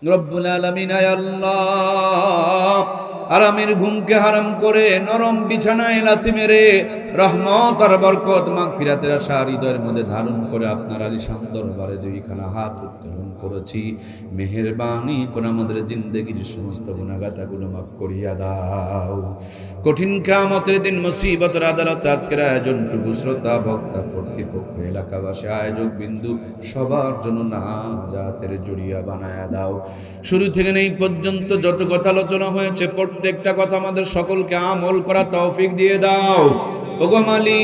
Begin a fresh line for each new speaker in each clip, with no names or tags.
রব্বুল আলামিন আয় আল্লাহ, আরামের ঘুমকে হারাম করে নরম বিছানায় লাথি মেরে রহমত আর বরকত মাগফিরাতের আশা হৃদয়ের মধ্যে ধারণ করে আপনার আলিশান দরবারে দুইখানা হাত উত্তোলন করেছি। মেহেরবানি করে আমাদের জিন্দেগির সমস্ত গুনাহগাতাগুলো মাফ করিয়া দাও। কঠিন কিয়ামতের দিন মুসিবতের আদালতে আজকের আয়োজনটুকু শ্রোতা বক্তা কর্তৃপক্ষ এলাকাবাসী আয়োজক বিন্দু সবার জন্য নাজাতের জড়িয়া বানায়া দাও। শুরু থেকে এই পর্যন্ত যত কথা আলোচনা হয়েছে প্রত্যেকটা কথা আমাদের সকলকে আমল করা তৌফিক দিয়ে দাও। ওগো মালিক,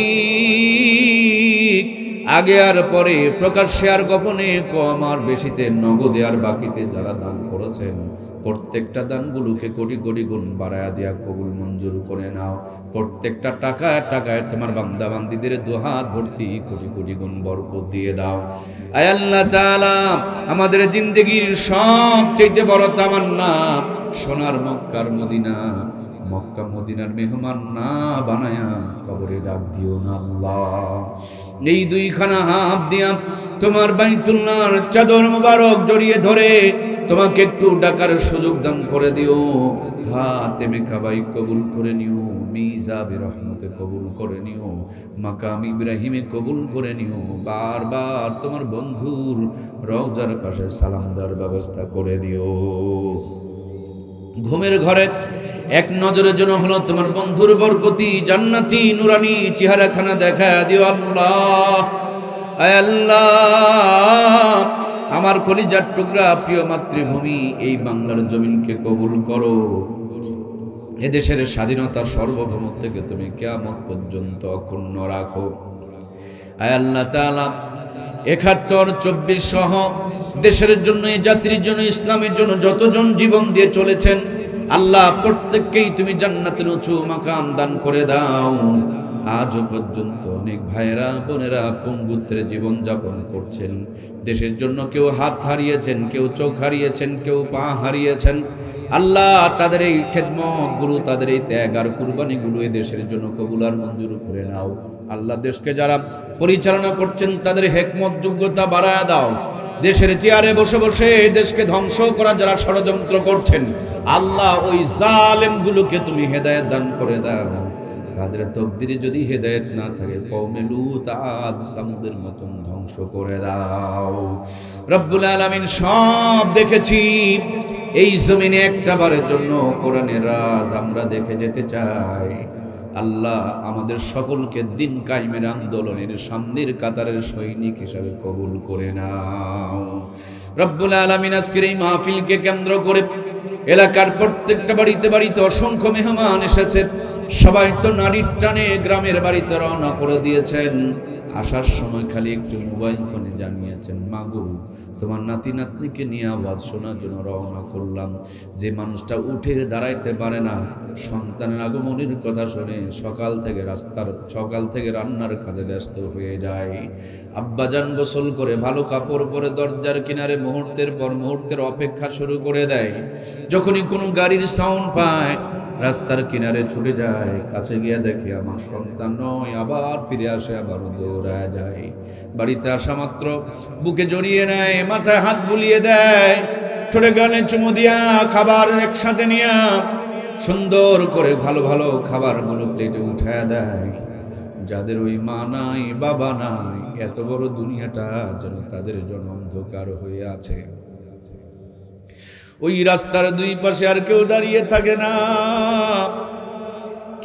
আগে আর পরে, প্রকাশ্যে আর গোপনে, কম আর বেশিতে, নগদে আর বাকিতে যারা দান করেছেন প্রত্যেকটা দানগুলোকে কোটি কোটি গুণ বাড়ায়া দিয়া কবুল মঞ্জুর করে নাও। প্রত্যেকটা টাকায় টাকায় তোমার বান্দা বান্দীদের দুহাত ভর্তি কোটি কোটি গুণ বরকত দিয়ে দাও। আয় আল্লাহ তাআলা, আমাদের জিন্দেগির সবচেয়ে বড় তামান্না সোনার মক্কার মদিনা, মক্কা মদিনার মেহমান না বানায়া কবরে ডাক দিও না আল্লাহ। এই দুইখানা হাত দিয়া তোমার বাইতুল্লাহর চাদর মুবারক জড়িয়ে ধরে তোমাকে একটু ডাকার সুযোগ দান করে দিও। হাতে মেকাবাই কবুল করে নিও, মিজাবে রহমতে কবুল করে নিও, মাকাম ইব্রাহিমে কবুল করে নিও। বারবার তোমার বন্ধুর রওজার পাশে সালাম দেওয়ার ব্যবস্থা করে দিও। ঘুমের ঘরে এক নজরের জন্য হলো তোমার বন্ধুর বরকতি জান্নাতি নুরানি চেহারাখানা দেখা দিও আল্লাহ। আয় আল্লাহ, আমার কলিজার টুকরা প্রিয় মাতৃভূমি এই বাংলার জমিনকে কবুল করো। এদেশের স্বাধীনতার সার্বভৌমত্ব থেকে তুমি কিয়ামত পর্যন্ত অক্ষুণ্ণ রাখো। আয় আল্লাহ তাআলা, ৭১, ২৪ সহ দেশের জন্য, এই জাতির জন্য, ইসলামের জন্য যতজন জীবন দিয়ে চলেছেন আল্লাহ প্রত্যেককেই তুমি জান্নাতের উঁচু মাকাম দান করে দাও। আজও পর্যন্ত অনেক ভাইয়েরা বোনেরা পঙ্গুত্বের জীবন যাপন করছেন। দেশের জন্য কেউ হাত হারিয়েছেন, কেউ চোখ হারিয়েছেন, কেউ পা হারিয়েছেন। আল্লাহ তাদের এই খেদমতগুলো, তাদের এই ত্যাগ আর কুরবানিগুলো এই দেশের জন্য কবুল আর মঞ্জুর করে নাও। আল্লাহ দেশকে যারা পরিচালনা করছেন তাদের হিকমত যোগ্যতা বাড়ায়া দাও। দেশের চেয়ারে বসে বসে দেশকে ধ্বংস করা যারা ষড়যন্ত্র করছেন আল্লাহ ওই জালেমগুলোকে তুমি হেদায়েত দান করে দাও। তাদের তকদিরে যদি হেদায়েত না থাকে কওমে লূত আদ সামুদের মতন ধ্বংস করে দাও। রব্বুল আলামিন, সব দেখেছি, এই জমিনে একটা বারের জন্য কোরআনের রাজ আমরা দেখে যেতে চাই। আল্লাহ আমাদের সকলকে দিন কায়েমের আন্দোলনের সামনের কাতারের সৈনিক হিসাবে কবুল করে নাও। রব্বুল আলামিন, আজকের এই মাহফিলকে কেন্দ্র করে এলাকার প্রত্যেকটা বাড়িতে বাড়িতে অসংখ্য মেহমান এসেছে। সবাই তো নারীর টানে গ্রামের বাড়িতে রওনা করে দিয়েছেন। আসার সময় খালি একটু মোবাইল ফোনে জানিয়েছেন, মাগো তোমার নাতি নাতনিকে নিয়ে আওয়াজ শোনার জন্য রওনা করলাম। যে মানুষটা উঠে দাঁড়াইতে পারে না, সন্তানের আগমনের কথা শুনে সকাল থেকে রান্নার কাজে ব্যস্ত হয়ে যায়। আব্বাজান গোসল করে ভালো কাপড় পরে দরজার কিনারে মুহূর্তের পর মুহূর্তের অপেক্ষা শুরু করে দেয়। যখনই কোনো গাড়ির সাউন্ড পায় রাস্তার কিনারে ছুটে যায়, কাছে গিয়ে দেখে আমার সন্তান নয়, আবার ফিরে আসে, আবারও দৌড়ায় যায়। বাড়িতে আসা মাত্র বুকে জড়িয়ে নেয়, মাথায় হাত বুলিয়ে দেয়, ঠোঁটে গালে চুমু দিয়া খাবার একসাথে নিয়ে সুন্দর করে ভালো ভালো খাবারগুলো প্লেটে উঠায় দেয়। যাদের ওই মা নাই বাবা নাই, এত বড় দুনিয়াটা যেন তাদের জন্য অন্ধকার হয়ে আছে। ওই রাস্তার দুই পাশে আর কেউ দাঁড়িয়ে থাকে না,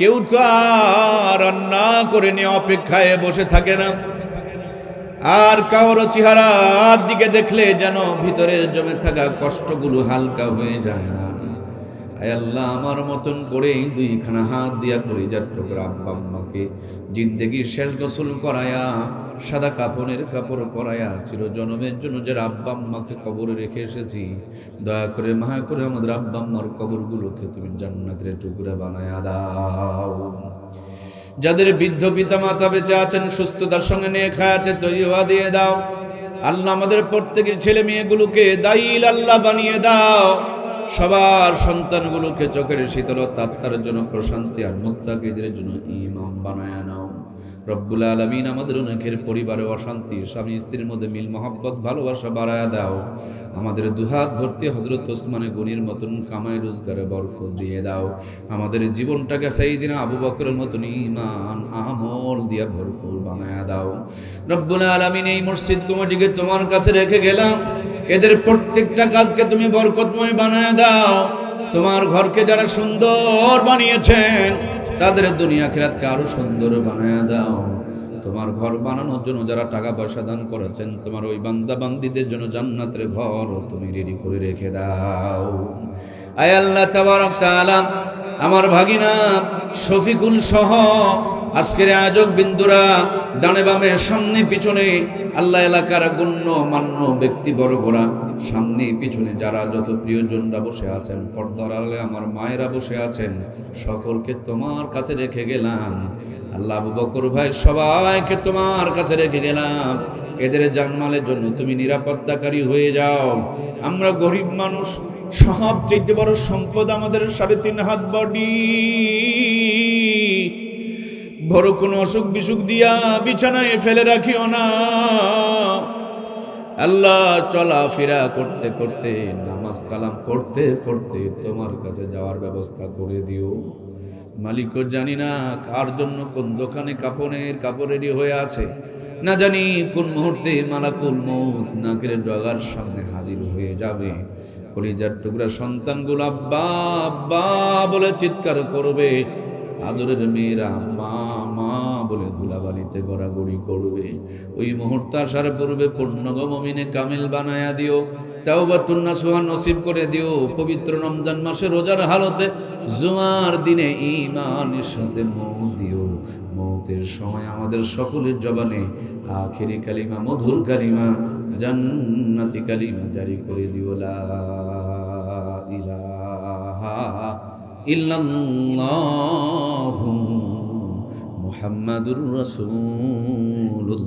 কেউ তো আর রান্না করে নিয়ে অপেক্ষায় বসে থাকে না। আর কারো চেহারার দিকে দেখলে যেন ভিতরে জমে থাকা কষ্টগুলো হালকা হয়ে যায় না। আয় আল্লাহ, আমার মতন করে এই দুইখানা হাত দিয়া কলিজার টুকরা আব্বা আম্মাকে জিন্দেগির শেষ গোসল করায়া, সাদা কাপড়ের কাপড় পরায়া, চিরজনমের জন্য যে আব্বা আম্মাকে কবরে রেখে এসেছি, দয়া করে মায়া করে আমাদের আব্বা আম্মার কবরগুলোকে তুমি জান্নাতের টুকরা বানায়া দাও। যাদের বৃদ্ধ পিতা মাতা বেঁচে আছেন সুস্থতার সঙ্গে নিয়ে খায়াতে তৈবা দিয়ে দাও। আল্লাহ আমাদের প্রত্যেকের ছেলে মেয়েগুলোকে দাইল আল্লাহ বানিয়ে দাও। সবার সন্তানগুলোকে চোখের শীতলতা, আত্মার জন্য প্রশান্তি আর মুত্তাকিদের জন্য ইমাম বানায়া নাও। রব্বুল আলামিন আমাদের অনেকের পরিবারে অশান্তি, স্বামী স্ত্রীর মধ্যে মিল মহব্বত ভালোবাসা বাড়ায়া দাও। আমাদের দুহাত ভর্তি হযরত ওসমানে গনির মতন কামাই রোজগারে বরকত দিয়ে দাও। আমাদের জীবনটাকে সাইয়্যিদিনা আবু বকরের মতন ঈমান আমল দিয়া ভরপুর বানায়া দাও। রব্বুল আলামিন এই মসজিদ কমিটিকে তোমার কাছে রেখে গেলাম, এদের প্রত্যেকটা কাজকে তুমি বরকতময় বানায়া দাও। তোমার ঘরকে যারা সুন্দর বানিয়েছেন তাদের দুনিয়া আখিরাতকে আরো সুন্দর বানায়া দাও। তোমার ঘর বানানোর জন্য যারা টাকা পয়সা দান করেছেন, তোমার ওই বান্দা বান্দীদের জন্য জান্নাতের ঘর তুমি রেডি করে রেখে দাও। আয় আল্লাহ তাবারক তাআলা, আমার ভাগিনা শফিকুল সহ আজকের আয়োজক বিন্দুরা ডানে বামে সামনে পিছনে আল্লাহ এলাকার গণ্য মান্য ব্যক্তিবর্গরা সামনে পিছনে যারা যত প্রিয়জনরা বসে আছেন, পর্দার আড়ালে আমার মায়েরা বসে আছেন, সকলকে তোমার কাছে রেখে গেলাম। আল্লাহ আবু বকর ভাই সবাইকে তোমার কাছে রেখে গেলাম। এদের জানমালের জন্য তুমি নিরাপত্তাকারী হয়ে যাও। আমরা গরিব মানুষ, সবচেয়ে বড় সম্পদ আমাদের 3.5 হাত বডি। বড় কোনো অসুখ বিসুখ দিয়া বিছানায় ফেলে রাখিও না আল্লাহ। চলাফেরা করতে করতে, নামাজ কালাম পড়তে পড়তে তোমার কাছে যাওয়ার ব্যবস্থা করে দিও। মালিক জানি না কার জন্য কোন দোকানে কাপড় রেডি হয়ে আছে, না জানি কোন মুহূর্তে মালাকুল মউত নাকের ডগার সামনে হাজির হয়ে যাবে। কলিজার টুকরা সন্তানগুলো আব্বা আব্বা বলে চিৎকার করবে, আদরের মেয়েরা মা মা বলে ধুলাবালিতে গড়াগড়ি করবে। ওই মুহূর্ত আসার পূর্বে পূর্ণগ মুমিনে কামিল বানায়া দিও, তাওবাতুন নাসুহা নসিব করে দিও। পবিত্র রমজান মাসে রোজার হালতে জুমার দিনে ঈমানের সাথে মৌত দিও। মৌতের সময় আমাদের সকলের জবানে আখেরি কালিমা, মধুর কালিমা, জান্নাতি কালিমা জারি করে দিও। লা ইলাহা ইল্লাল্লাহু মুহাম্মাদুর রাসূলুল্লাহ।